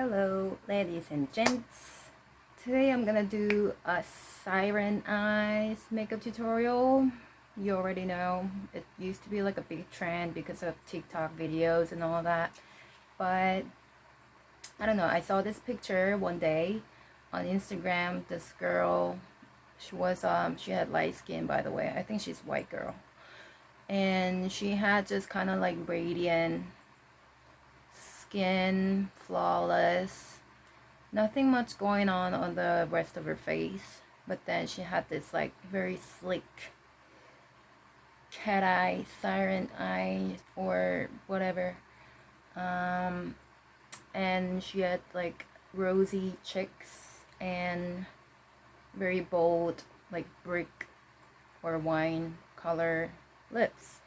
Hello ladies and gents. Today I'm gonna do a Siren eyes makeup tutorial. You already know it used to be like a big trend because of TikTok videos and all that, but I don't know, I saw this picture one day on Instagram. This girl, she had light skin, by the way. I think she's a white girl, and she had just kind of like radiant skin, flawless, nothing much going on the rest of her face, but then she had this like very slick cat eye, siren eye, or whatever, and she had like rosy cheeks and very bold like brick or wine color lips,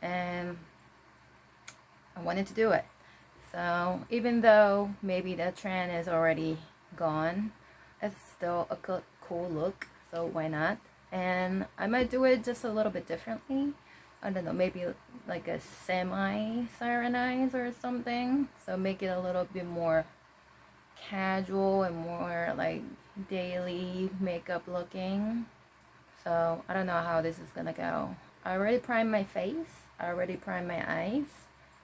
and I wanted to do it. So even though maybe that trend is already gone, it's still a cool look, so why not? And I might do it just a little bit differently. I don't know, maybe like a semi siren eyes or something, so make it a little bit more casual and more like daily makeup looking. So I don't know how this is gonna go. I already primed my face, I already primed my eyes,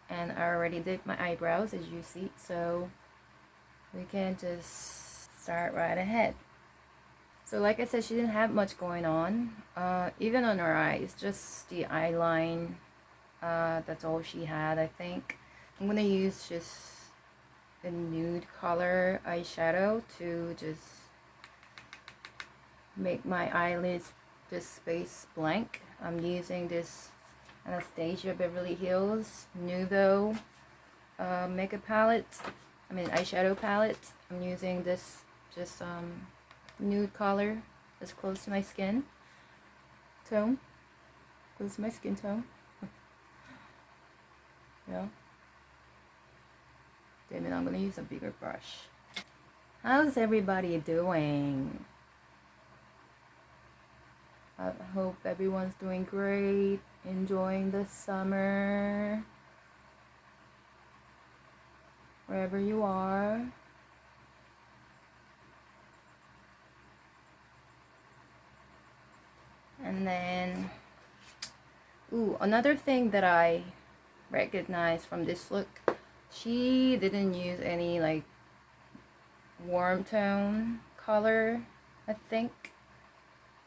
and I already did my eyebrows, as you see, so we can just start right ahead. So like I said, she didn't have much going on, even on her eyes, just the eye line. That's all she had, I think. I'm gonna use just a nude color eyeshadow to just make my eyelids, this space blank. I'm using this Anastasia Beverly Hills Nudo makeup palette. Eyeshadow palette. I'm using this just nude color that's close to my skin tone. Close to my skin tone. Yeah. Then I'm gonna use a bigger brush. How's everybody doing? I hope everyone's doing great, enjoying the summer, wherever you are. And then, another thing that I recognize from this look, she didn't use any like warm tone color, I think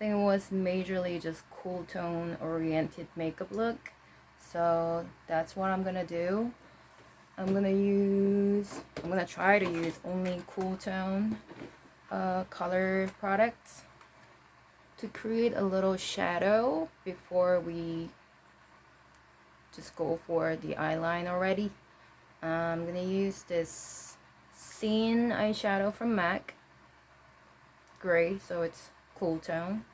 it was majorly just cool tone oriented makeup look. So that's what I'm gonna do. I'm gonna try to use only cool tone color products to create a little shadow before we just go for the eyeline already. I'm gonna use this Scene Eyeshadow from MAC, gray, so it's cool tone.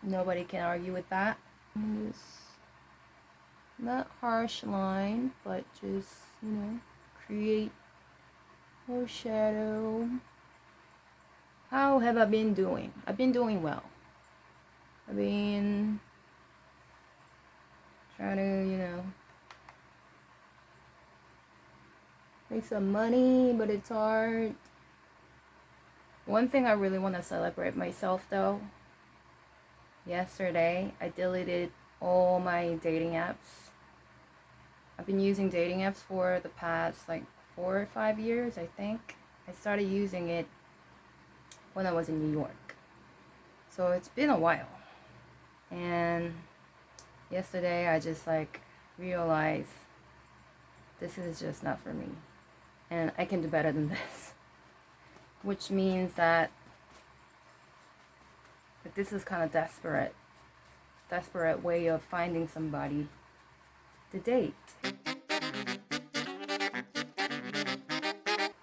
Nobody can argue with that. Just not harsh line, but just, create a shadow. How have I been doing? I've been doing well. I've been trying to, make some money, but it's hard. One thing I really want to celebrate myself though, yesterday I deleted all my dating apps. I've been using dating apps for the past like 4 or 5 years, I think. I started using it when I was in New York, so it's been a while. And yesterday I just like realized this is just not for me, and I can do better than this. Which means that this is kind of desperate way of finding somebody to date.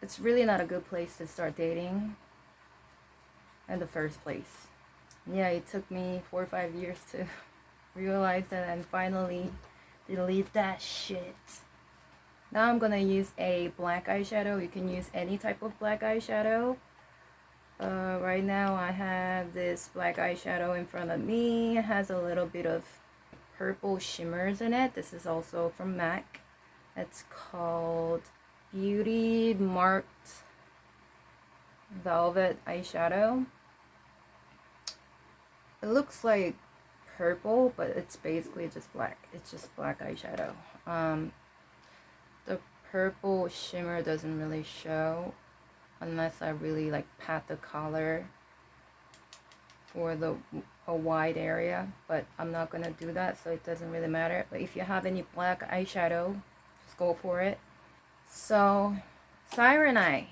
It's really not a good place to start dating in the first place. Yeah, it took me 4 or 5 years to realize that and finally delete that shit. Now I'm gonna use a black eyeshadow. You can use any type of black eyeshadow. Right now I have this black eyeshadow in front of me. It has a little bit of purple shimmers in it. This is also from MAC. It's called Beauty Marked Velvet eyeshadow. It looks like purple, but it's basically just black. It's just black eyeshadow. The purple shimmer doesn't really show unless I really like pat the color for a wide area, but I'm not gonna do that, so it doesn't really matter. But if you have any black eyeshadow, just go for it. So Siren Eye.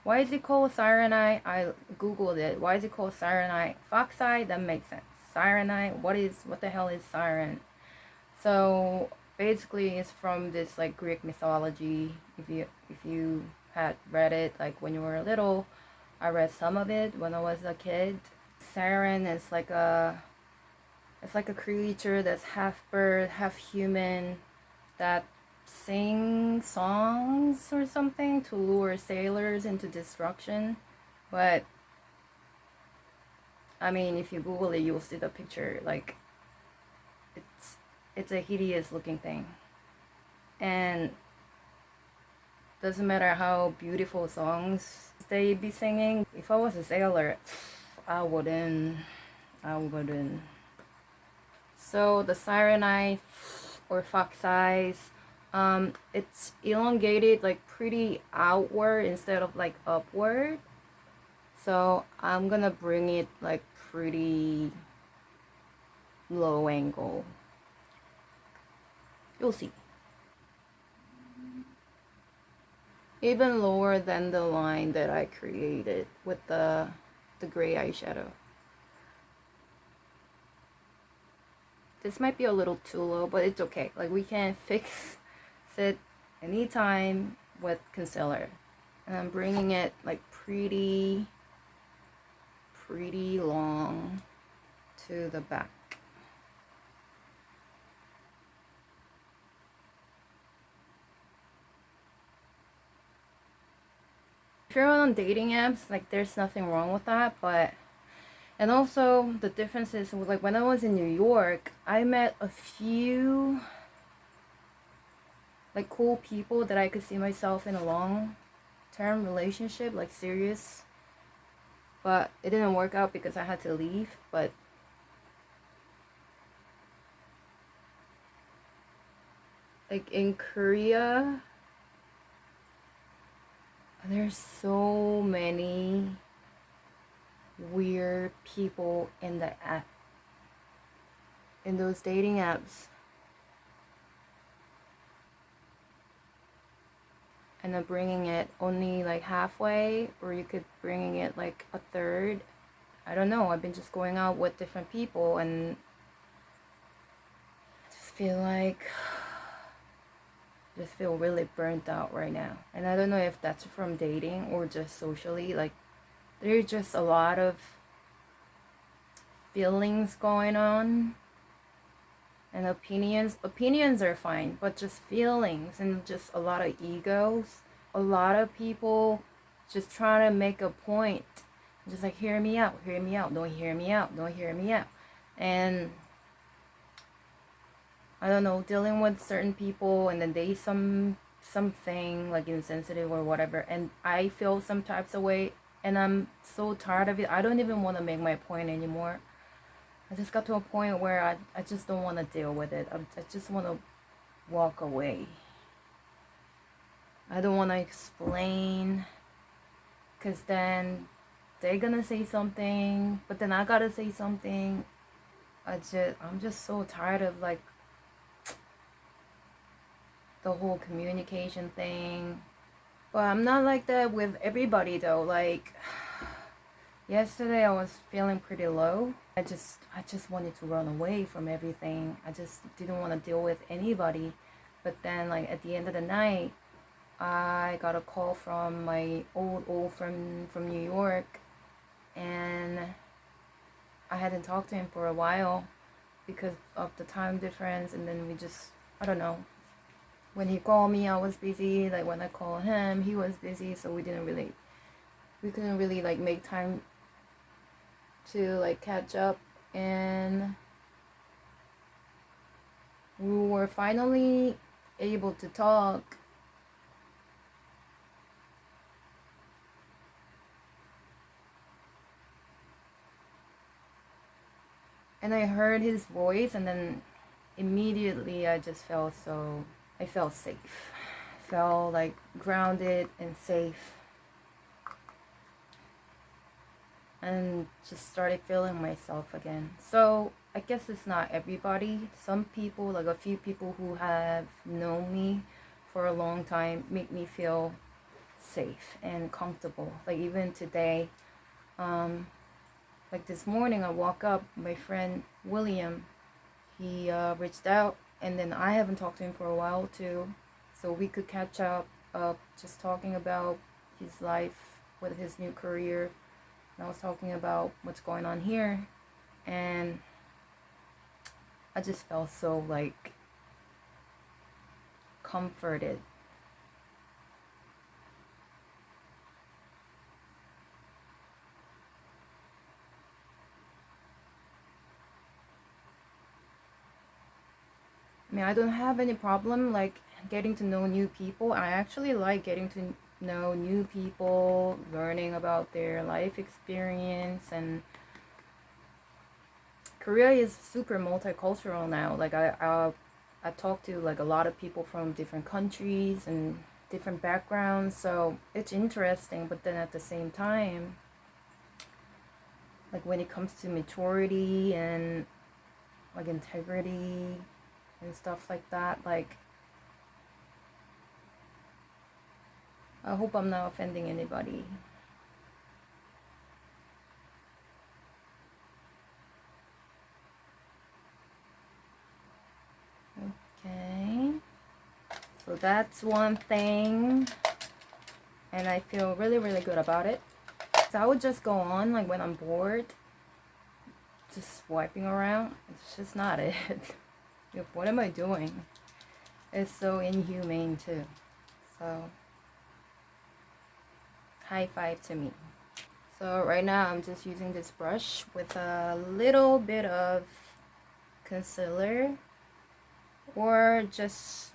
Why is it called Siren Eye? I googled it. Why is it called Siren Eye? Fox Eye, that makes sense. Siren Eye, what the hell is Siren? So basically it's from this like Greek mythology. If you had read it like when you were little, I read some of it when I was a kid. Siren is like it's like a creature that's half bird, half human, that sing songs or something to lure sailors into destruction. But I mean, if you Google it, you'll see the picture. Like, it's a hideous looking thing, and doesn't matter how beautiful songs they be singing. If I was a sailor, I wouldn't. So the Siren Eye or Fox Eyes, it's elongated like pretty outward instead of like upward. So I'm gonna bring it like pretty low angle. You'll see. Even lower than the line that I created with the gray eyeshadow. This might be a little too low, but it's okay. Like, we can fix it anytime with concealer. And I'm bringing it like pretty long to the back. If you're on dating apps, like, there's nothing wrong with that, but and also the difference is, like, when I was in New York, I met a few like cool people that I could see myself in a long-term relationship, like serious, but it didn't work out because I had to leave. But like in Korea, there's so many weird people in the app, in those dating apps. And I'm bringing it only like halfway, or you could bringing it like a third. I don't know. I've been just going out with different people, and I just feel really burnt out right now. And I don't know if that's from dating or just socially. Like, there's just a lot of feelings going on, and opinions are fine, but just feelings and just a lot of egos, a lot of people just trying to make a point, just like, hear me out, don't hear me out. And I don't know, dealing with certain people, and then they something like insensitive or whatever, and I feel some types of way, and I'm so tired of it. I don't even want to make my point anymore. I just got to a point where I just don't want to deal with it. I just want to walk away. I don't want to explain, because then they're gonna say something, but then I gotta say something. I'm just so tired of like the whole communication thing. But I'm not like that with everybody though. Like, yesterday I was feeling pretty low. I just wanted to run away from everything. I just didn't want to deal with anybody. But then, like, at the end of the night, I got a call from my old friend from New York, and I hadn't talked to him for a while because of the time difference. And then I don't know. When he called me, I was busy. Like, when I called him, he was busy. So we couldn't really like make time to like catch up. And we were finally able to talk, And I heard his voice, and then immediately I just felt I felt safe. I felt like grounded and safe. And just started feeling myself again. So I guess it's not everybody. Some people, like a few people who have known me for a long time, make me feel safe and comfortable. Like even today, like this morning I woke up, my friend William, he reached out, and then I haven't talked to him for a while too, so we could catch up, just talking about his life with his new career, and I was talking about what's going on here, and I just felt so like comforted. I mean, I don't have any problem like getting to know new people. I actually like getting to know new people, learning about their life experience, and Korea is super multicultural now. Like I talk to like a lot of people from different countries and different backgrounds, so it's interesting. But then at the same time, like when it comes to maturity and like integrity and stuff like that, like I hope I'm not offending anybody. Okay, so that's one thing, and I feel really good about it. So I would just go on like when I'm bored, just swiping around. It's just not it. What am I doing? It's so inhumane too. So high five to me. So right now I'm just using this brush with a little bit of concealer or just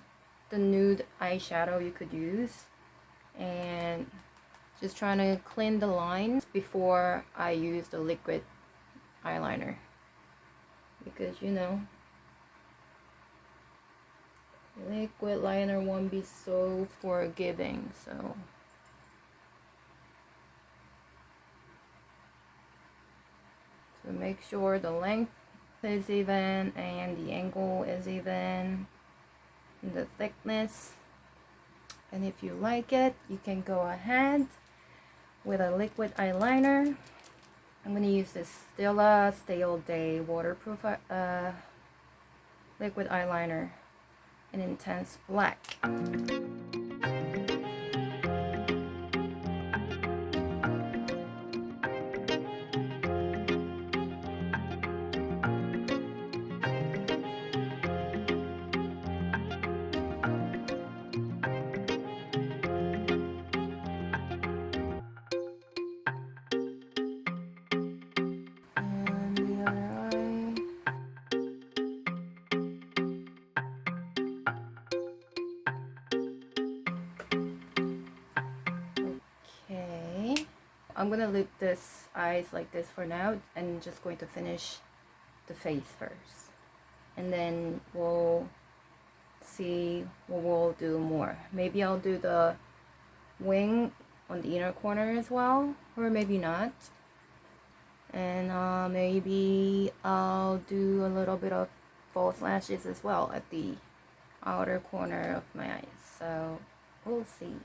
the nude eyeshadow you could use, and just trying to clean the lines before I use the liquid eyeliner, because you know liquid liner won't be so forgiving. So make sure the length is even and the angle is even, and the thickness. And if you like it, you can go ahead with a liquid eyeliner. I'm going to use this Stila Stay All Day waterproof liquid eyeliner in Intense Black. I'm gonna leave this eyes like this for now, and just going to finish the face first, and then we'll see what we'll do more. Maybe I'll do the wing on the inner corner as well, or maybe not. And maybe I'll do a little bit of false lashes as well at the outer corner of my eyes. So we'll see.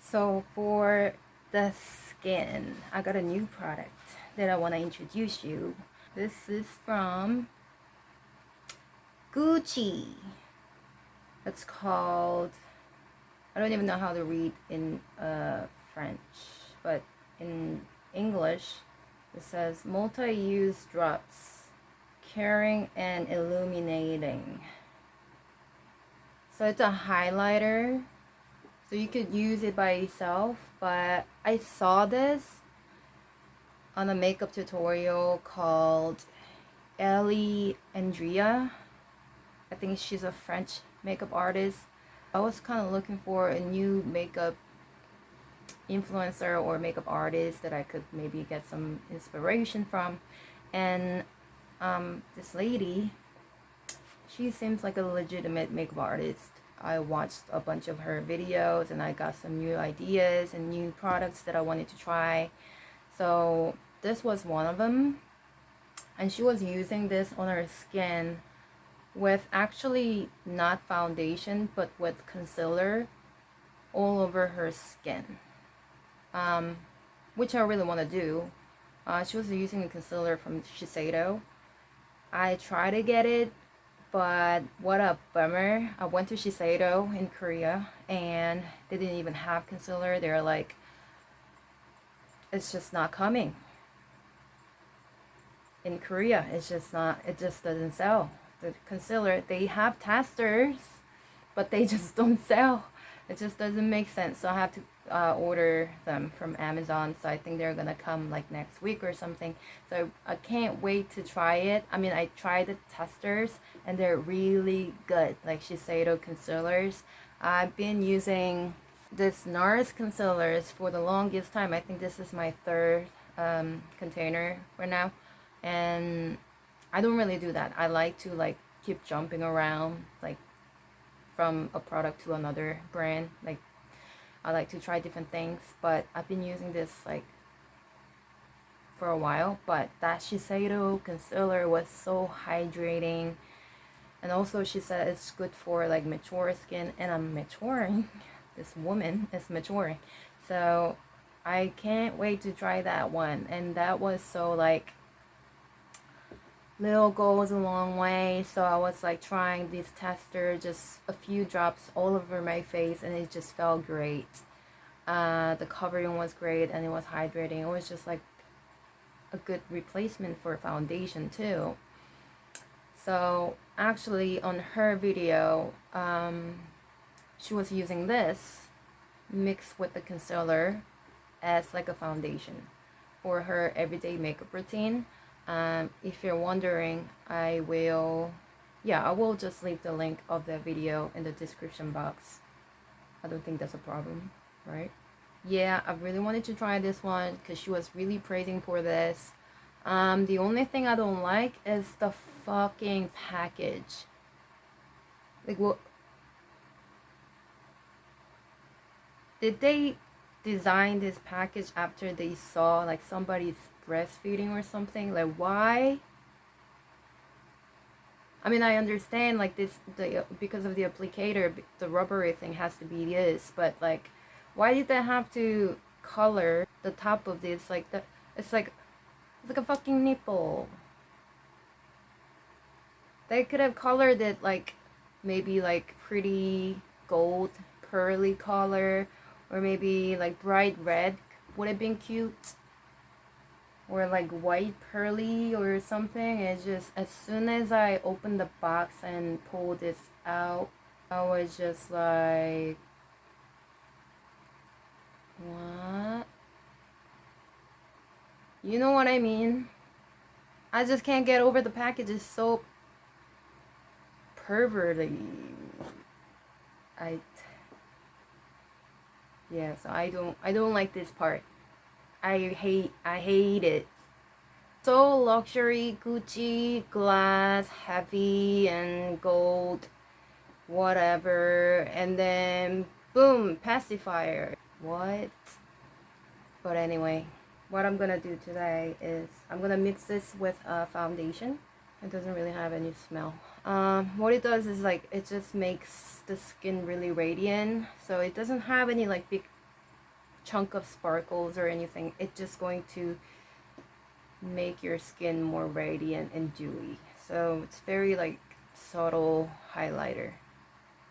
So for the skin, I got a new product that I want to introduce you. This is from Gucci. It's called, I don't even know how to read in French, but in English it says multi-use drops, caring and illuminating. So it's a highlighter, so you could use it by itself, but I saw this on a makeup tutorial called Ellie Andrea. I think she's a French makeup artist. I was kind of looking for a new makeup influencer or makeup artist that I could maybe get some inspiration from, and this lady, she seems like a legitimate makeup artist. I watched a bunch of her videos and I got some new ideas and new products that I wanted to try. So this was one of them. And she was using this on her skin with actually not foundation, but with concealer all over her skin. Which I really want to do. She was using a concealer from Shiseido. I tried to get it, but what a bummer. I went to Shiseido in Korea and they didn't even have concealer. They're like, it's just not coming. In Korea, it's just not, it just doesn't sell. The concealer, they have testers, but they just don't sell. It just doesn't make sense. So I have to order them from Amazon. So I think they're gonna come like next week or something. So I can't wait to try it. I mean, I tried the testers and they're really good, like Shiseido concealers. I've been using this Nars concealers for the longest time. I think this is my third container for now. And I don't really do that. I like to like keep jumping around, like from a product to another brand. Like I like to try different things, but I've been using this like for a while. But that Shiseido concealer was so hydrating, and also she said it's good for like mature skin, and I'm maturing. This woman is maturing, so I can't wait to try that one. And that was so like, little goes a long way. So I was like trying this tester, just a few drops all over my face, and it just felt great. The covering was great and it was hydrating. It was just like a good replacement for foundation too. So actually on her video, she was using this mixed with the concealer as like a foundation for her everyday makeup routine. If you're wondering, I will just leave the link of the video in the description box. I don't think that's a problem, right? Yeah, I really wanted to try this one because she was really praising for this. The only thing I don't like is the fucking package. Like, what? Did they design this package after they saw like somebody's breastfeeding or something? Like, why? I mean, I understand like this, because of the applicator, the rubbery thing has to be this, but like, why did they have to color the top of this? Like it's like a fucking nipple. They could have colored it like maybe like pretty gold pearly color, or maybe like bright red would have been cute, or like white pearly or something. It's just, as soon as I opened the box and pulled this out, I was just like, what? You know what I mean? I just can't get over the package. It's so perverty. Yeah, so I don't like this part. I hate it. So luxury, Gucci, glass, heavy and gold, whatever, and then boom, pacifier. What? But anyway, what I'm gonna do today is I'm gonna mix this with a foundation. It doesn't really have any smell. What it does is like, it just makes the skin really radiant. So it doesn't have any like big chunk of sparkles or anything. It's just going to make your skin more radiant and dewy. So it's very like subtle highlighter.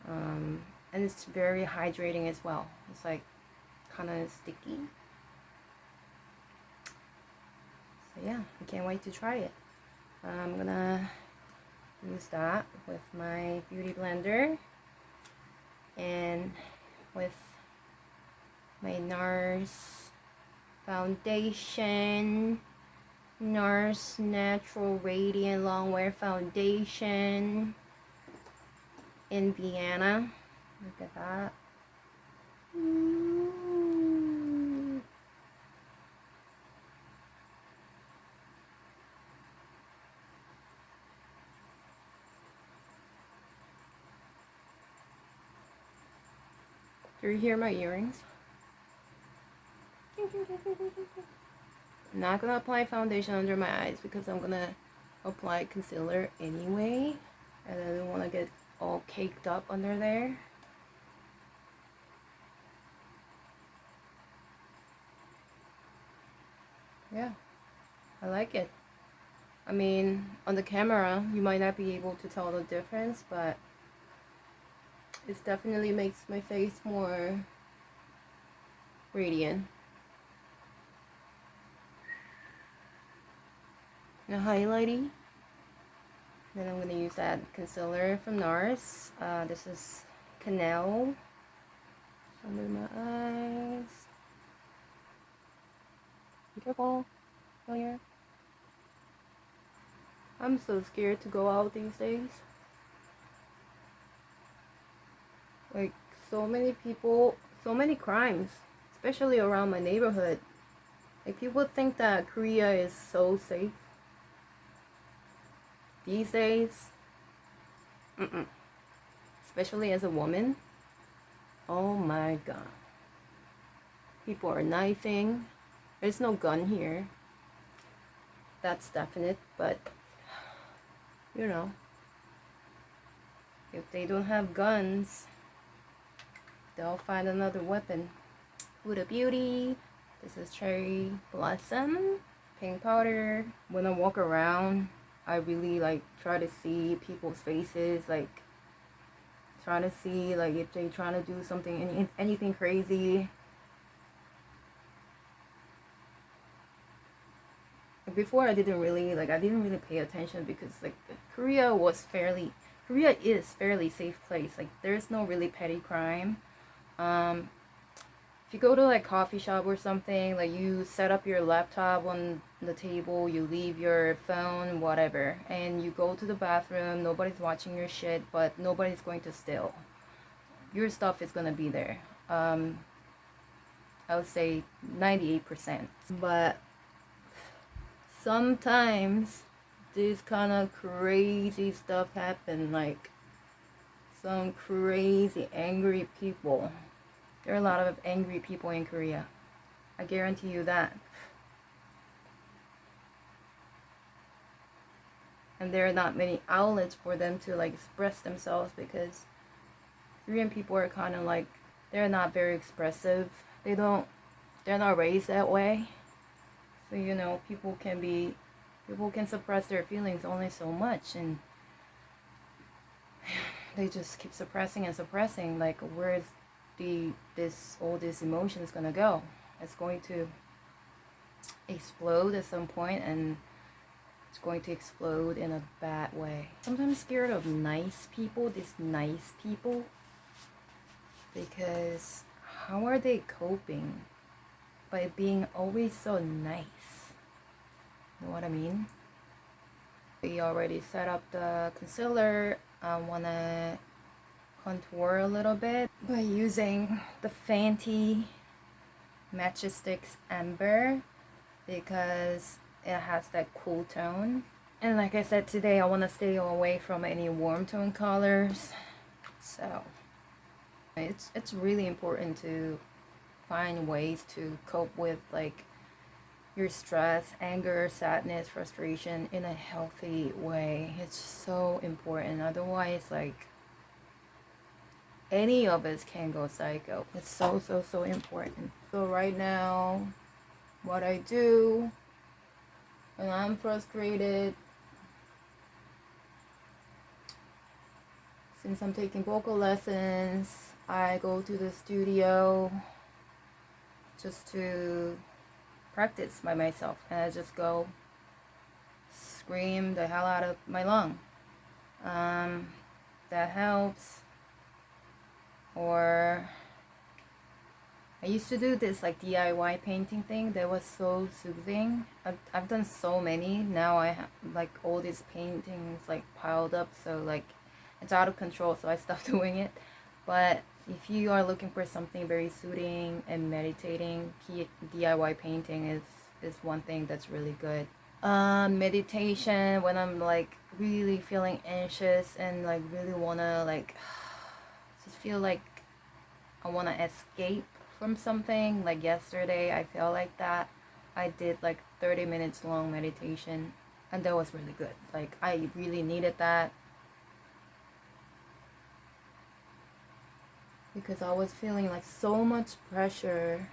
And it's very hydrating as well. It's like kind of sticky. So yeah, I can't wait to try it. I'm gonna use that with my beauty blender and with my Nars foundation, Nars Natural Radiant Longwear Foundation in Vienna. Look at that. Do you hear my earrings? I'm not gonna apply foundation under my eyes because I'm gonna apply concealer anyway, and I don't want to get all caked up under there. Yeah, I like it. I mean, on the camera you might not be able to tell the difference, but it definitely makes my face more radiant. And highlighting. Then I'm gonna use that concealer from Nars. This is Cannelle under my eyes. Be careful. Oh yeah. I'm so scared to go out these days. Like, so many people, so many crimes, especially around my neighborhood. Like, people think that Korea is so safe these days. Especially as a woman. Oh my god. People are knifing. There's no gun here. That's definite, but you know, if they don't have guns, they'll find another weapon. Huda Beauty. This is Cherry Blossom. Pink powder. When I walk around, I really like try to see people's faces, like trying to see like if they trying to do something, anything crazy. Before I didn't really pay attention because like Korea is fairly safe place. Like there's no really petty crime. If you go to like coffee shop or something, like you set up your laptop on the table, you leave your phone, whatever, and you go to the bathroom, nobody's watching your shit, but nobody's going to steal. Your stuff is gonna be there. I would say 98%. But sometimes this kind of crazy stuff happen, like some crazy angry people. There are a lot of angry people in Korea. I guarantee you that. And there are not many outlets for them to like express themselves because Korean people are kind of like, they're not very expressive. They're not raised that way. So, you know, people can suppress their feelings only so much, and they just keep suppressing and suppressing. Like, where's all this emotion is gonna go? It's going to explode at some point, and it's going to explode in a bad way. Sometimes scared of nice people, because how are they coping by being always so nice? You know what I mean? We already set up the concealer. I wanna contour a little bit by using the Fenty Matcha Stix Amber because it has that cool tone. And like I said, today I want to stay away from any warm tone colors. So it's really important to find ways to cope with like your stress, anger, sadness, frustration in a healthy way. It's so important. Otherwise, like, any of us can go psycho. It's so important. So right now, what I do when I'm frustrated, since I'm taking vocal lessons, I go to the studio just to practice by myself, and I just go scream the hell out of my lung. That helps. Or I used to do this like DIY painting thing that was so soothing. I've done so many. Now I have like all these paintings like piled up, so like it's out of control, so I stopped doing it. But if you are looking for something very soothing and meditating, DIY painting is one thing that's really good. Meditation, when I'm like really feeling anxious and like really wanna like just feel like I want to escape from something. Like yesterday, I felt like that. I did like 30 minutes long meditation, and that was really good. Like, I really needed that because I was feeling like so much pressure.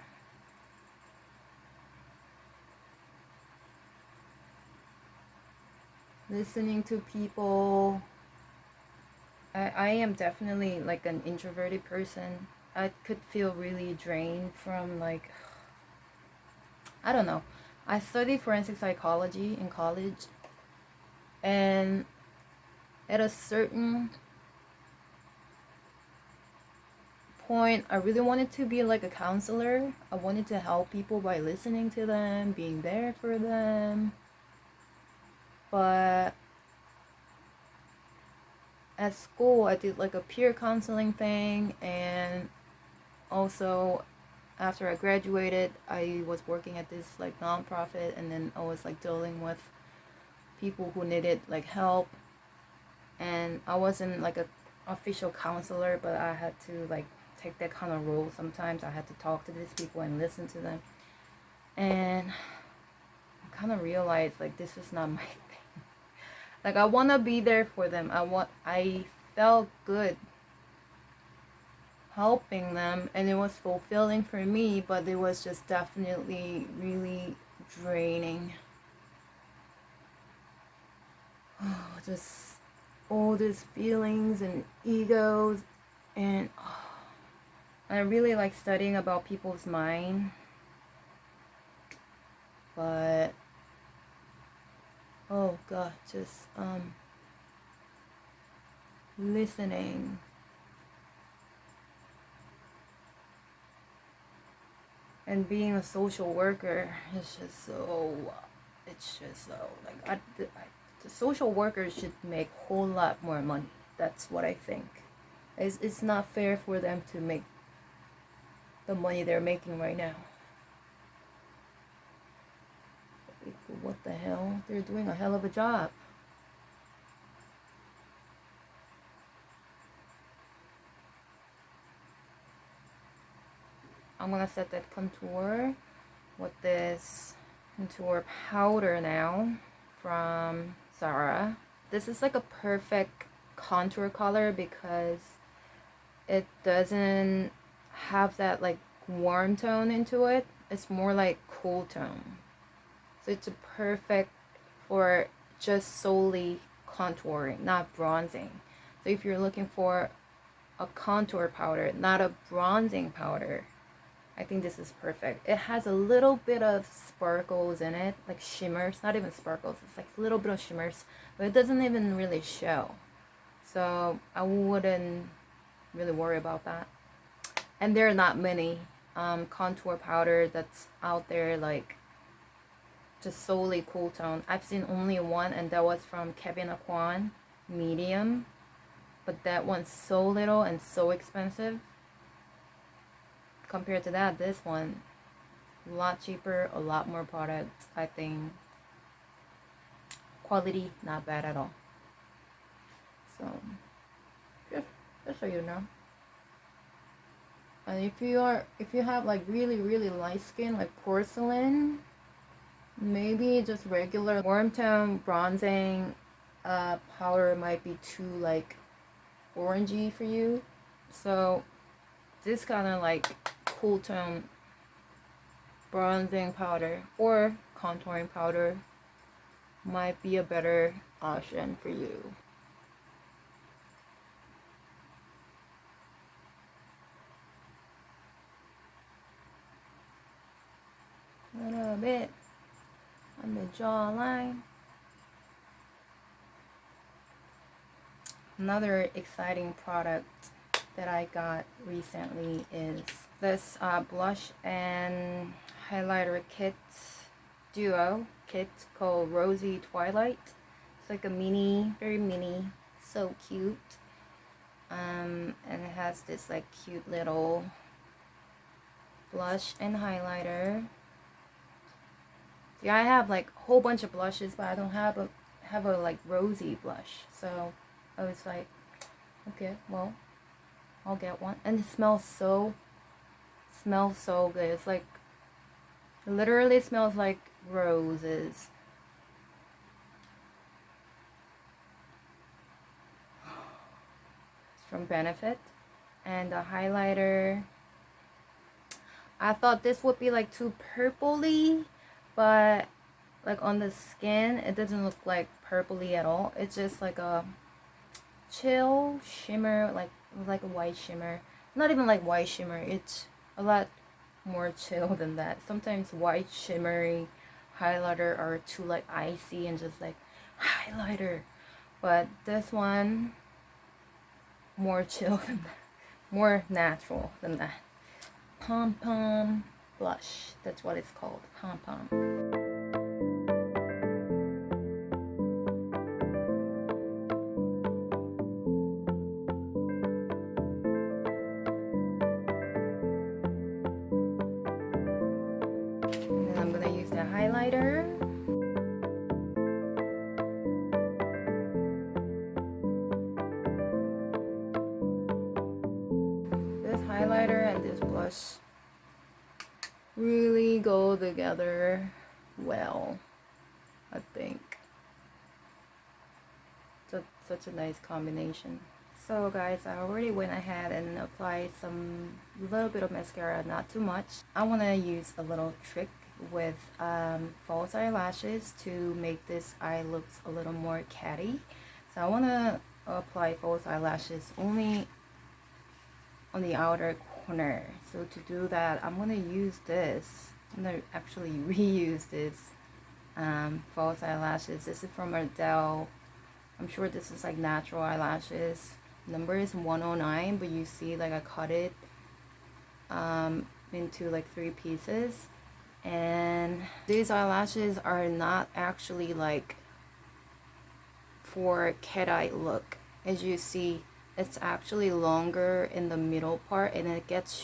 Listening to people. I am definitely like an introverted person. I could feel really drained from like, I don't know. I studied forensic psychology in college, and at a certain point I really wanted to be like a counselor. I wanted to help people by listening to them, being there for them. But at school I did like a peer counseling thing, and also after I graduated I was working at this like nonprofit, and then I was like dealing with people who needed like help, and I wasn't like a official counselor, but I had to like take that kind of role. Sometimes I had to talk to these people and listen to them, and I kind of realized like this is not my thing. Like, I want to be there for them. I felt good helping them, and it was fulfilling for me, but it was just definitely really draining. Just all these feelings and egos, and I really like studying about people's mind, but oh god, just listening. And being a social worker is just so, it's just so, like, the social workers should make a whole lot more money. That's what I think. It's not fair for them to make the money they're making right now. Like, what the hell? They're doing a hell of a job. I'm gonna set that contour with this contour powder now from Zara. This is like a perfect contour color because it doesn't have that like warm tone into it. It's more like cool tone. So it's a perfect for just solely contouring, not bronzing. So if you're looking for a contour powder, not a bronzing powder, I think this is perfect. It has a little bit of sparkles in it, like shimmers, not even sparkles, it's like a little bit of shimmers, but it doesn't even really show. So I wouldn't really worry about that. And there are not many contour powder that's out there like just solely cool tone. I've seen only one, and that was from Kevin Aquan, medium. But that one's so little and so expensive. Compared to that, this one, a lot cheaper, a lot more products. I think quality not bad at all. So just so you know. And if you have like really light skin, like porcelain, maybe just regular warm tone bronzing powder might be too like orangey for you. So this kind of like cool tone bronzing powder or contouring powder might be a better option for you. A little bit on the jawline. Another exciting product that I got recently is this blush and highlighter kit duo kit called Rosy Twilight. It's like a mini, very mini, so cute. And it has this like cute little blush and highlighter. Yeah, I have like a whole bunch of blushes, but I don't have a like rosy blush. So I was like, okay, well, I'll get one. And it smells so good. It's like, it literally smells like roses. It's from Benefit. And the highlighter, I thought this would be like too purpley, but like on the skin it doesn't look like purpley at all. It's just like a chill shimmer, like a white shimmer. Not even like white shimmer, it's a lot more chill than that. Sometimes white shimmery highlighter are too like icy and just like highlighter, but this one more chill than that, more natural than that. Pom Pom blush, that's what it's called, Pom Pom. And then I'm gonna use the highlighter. This highlighter and this blush really go together well, I think. Such a nice combination. So guys, I already went ahead and applied some little bit of mascara, not too much. I want to use a little trick with false eyelashes to make this eye look a little more catty. So I want to apply false eyelashes only on the outer corner. So to do that, I'm going to use this. I'm going to actually reuse this false eyelashes. This is from Ardell. I'm sure this is like natural eyelashes. Number is 109, but you see like I cut it into like 3 pieces. And these eyelashes are not actually like for cat eye look. As you see, it's actually longer in the middle part and it gets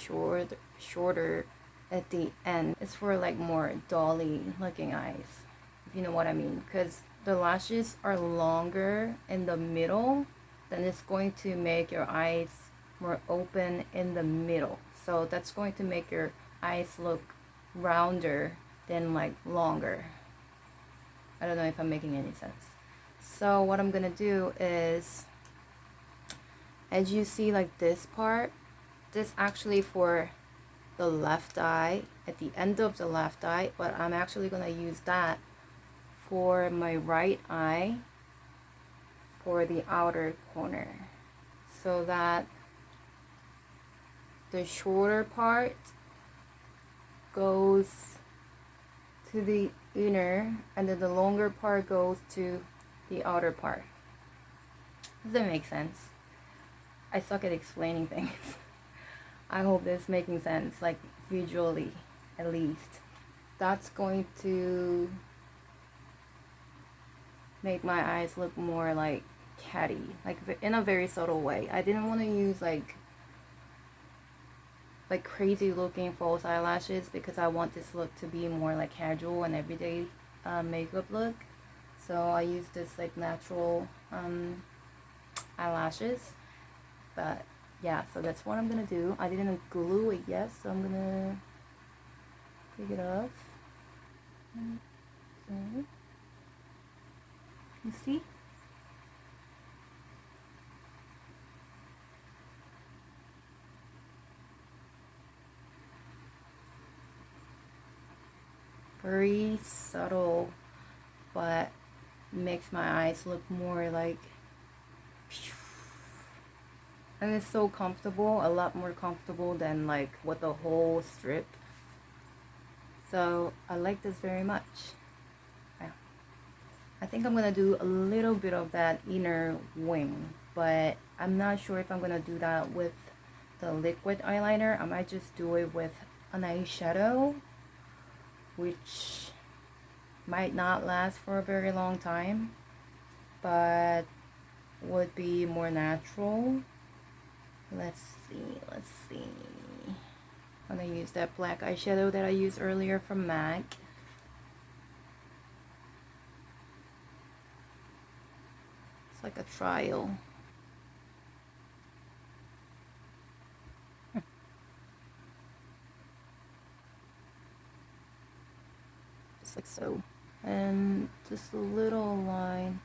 shorter at the end. It's for like more dolly looking eyes, if you know what I mean, because the lashes are longer in the middle, then it's going to make your eyes more open in the middle. So that's going to make your eyes look rounder than like longer. I don't know if I'm making any sense. So what I'm gonna do is, as you see like this part, this actually for the left eye, at the end of the left eye, but I'm actually gonna use that for my right eye for the outer corner, so that the shorter part goes to the inner and then the longer part goes to the outer part. Does that make sense? I suck at explaining things. I hope this is making sense, like visually at least. That's going to make my eyes look more like catty, like in a very subtle way. I didn't want to use like crazy looking false eyelashes because I want this look to be more like casual and everyday makeup look. So I used this like natural eyelashes. But yeah, so that's what I'm gonna do. I didn't glue it yet, so I'm gonna take it off. Okay. You see? Very subtle, but makes my eyes look more like, and it's so comfortable, a lot more comfortable than like with the whole strip. So I like this very much. Yeah. I think I'm gonna do a little bit of that inner wing, but I'm not sure if I'm gonna do that with the liquid eyeliner. I might just do it with an eyeshadow, which might not last for a very long time, but would be more natural. Let's see. I'm gonna use that black eyeshadow that I used earlier from MAC. It's like a trial. just like so, and just a little line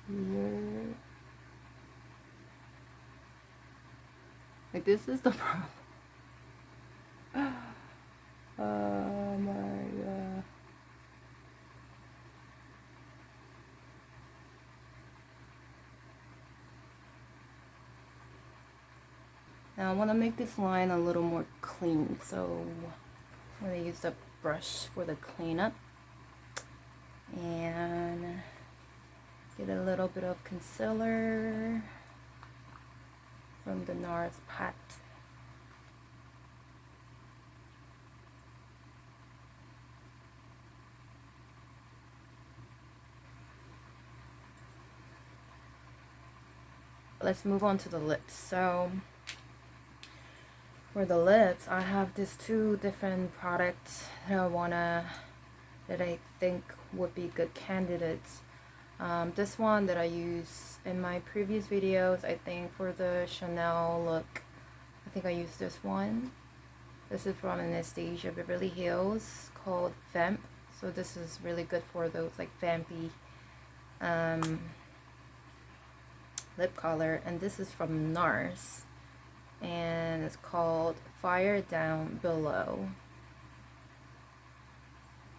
here. Like, this is the problem. Oh my god. Now I want to make this line a little more clean, so I'm going to use the brush for the cleanup and get a little bit of concealer from the Nars pat. Let's move on to the lips. So for the lips, I have these two different products that I think would be good candidates. This one that I use in my previous videos, I think for the Cannelle look, I think I used this one. This is from Anastasia Beverly Hills, called Vamp. So this is really good for those like vampy lip color. And this is from Nars, and it's called Fire Down Below.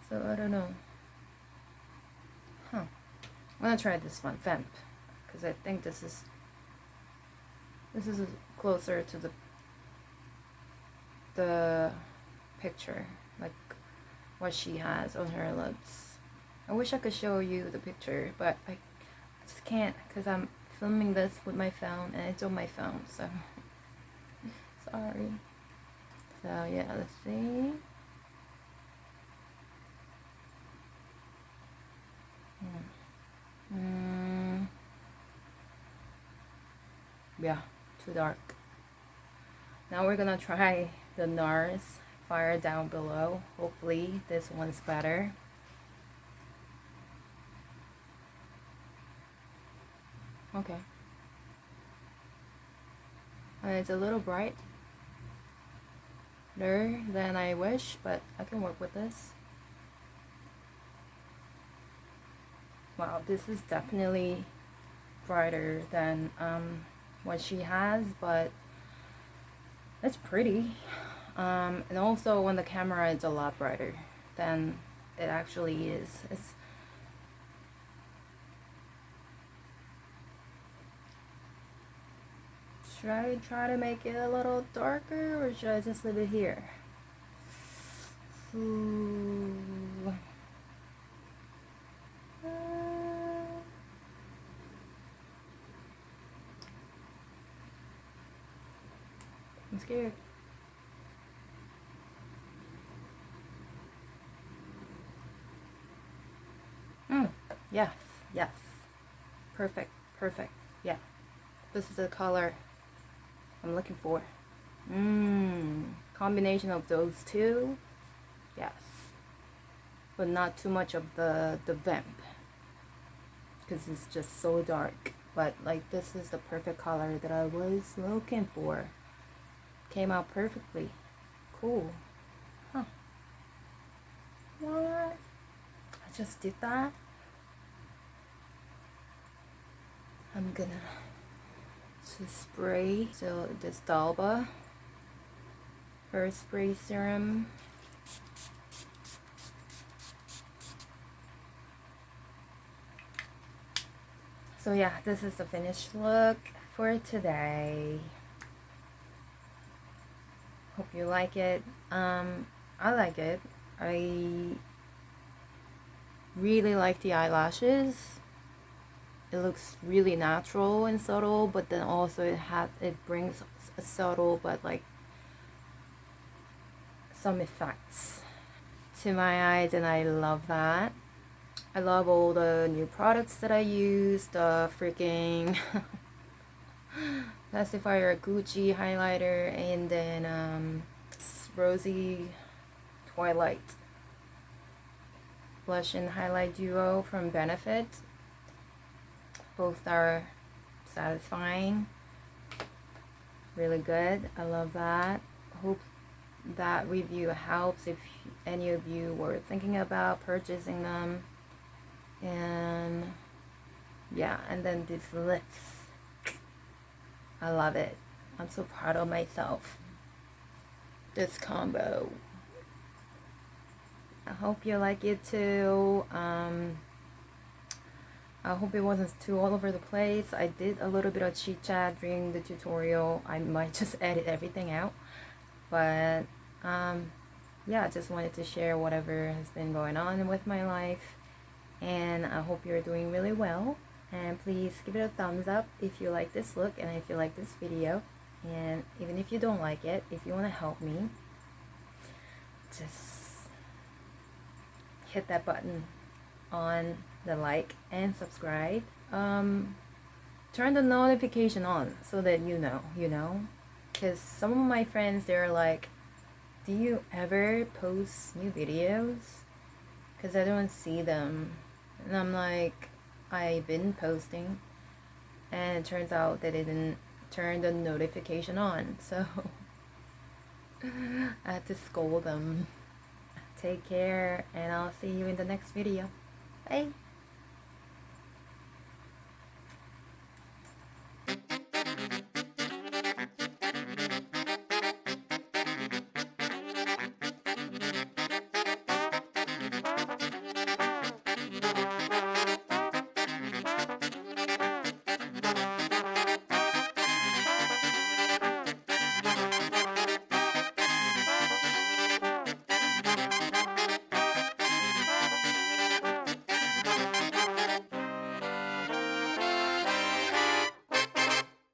So I don't know. I'm gonna try this one, Vamp, because I think this is closer to the picture, like what she has on her lips. I wish I could show you the picture, but I just can't, because I'm filming this with my phone and it's on my phone, so sorry. So yeah, let's see. Yeah, too dark. Now we're gonna try the Nars Fire Down Below. Hopefully this one's better. Okay. And it's a little brighter than I wish, but I can work with this. Wow, this is definitely brighter than what she has, but it's pretty. And also when the camera is a lot brighter than it actually is. Should I try to make it a little darker, or should I just leave it here? Ooh. I'm scared. Yes, yes. Perfect, perfect. Yeah. This is the color I'm looking for. Combination of those two. Yes. But not too much of the vamp, because it's just so dark. But like, this is the perfect color that I was looking for. Came out perfectly. Cool. Huh. What? I just did that. I'm gonna just spray. So this Dalba first spray serum. So yeah, this is the finished look for today. Hope you like it. I like it. I really like the eyelashes. It looks really natural and subtle, but then also it brings a subtle but like some effects to my eyes, and I love that. I love all the new products that I use. The freaking pacifier Gucci highlighter, and then Rosy Twilight blush and highlight duo from Benefit. Both are satisfying, really good. I love that. Hope that review helps if any of you were thinking about purchasing them. And yeah, and then these lips, I love it. I'm so proud of myself. This combo, I hope you like it too. I hope it wasn't too all over the place. I did a little bit of chit chat during the tutorial. I might just edit everything out, but yeah, I just wanted to share whatever has been going on with my life, and I hope you're doing really well. And please give it a thumbs up if you like this look and if you like this video, and even if you don't like it, if you want to help me, just hit that button on the like and subscribe. Turn the notification on so that you know, because some of my friends, they're like, do you ever post new videos? Because I don't see them. And I'm like, I've been posting, and it turns out they didn't turn the notification on, so I had to scold them. Take care, and I'll see you in the next video. Bye.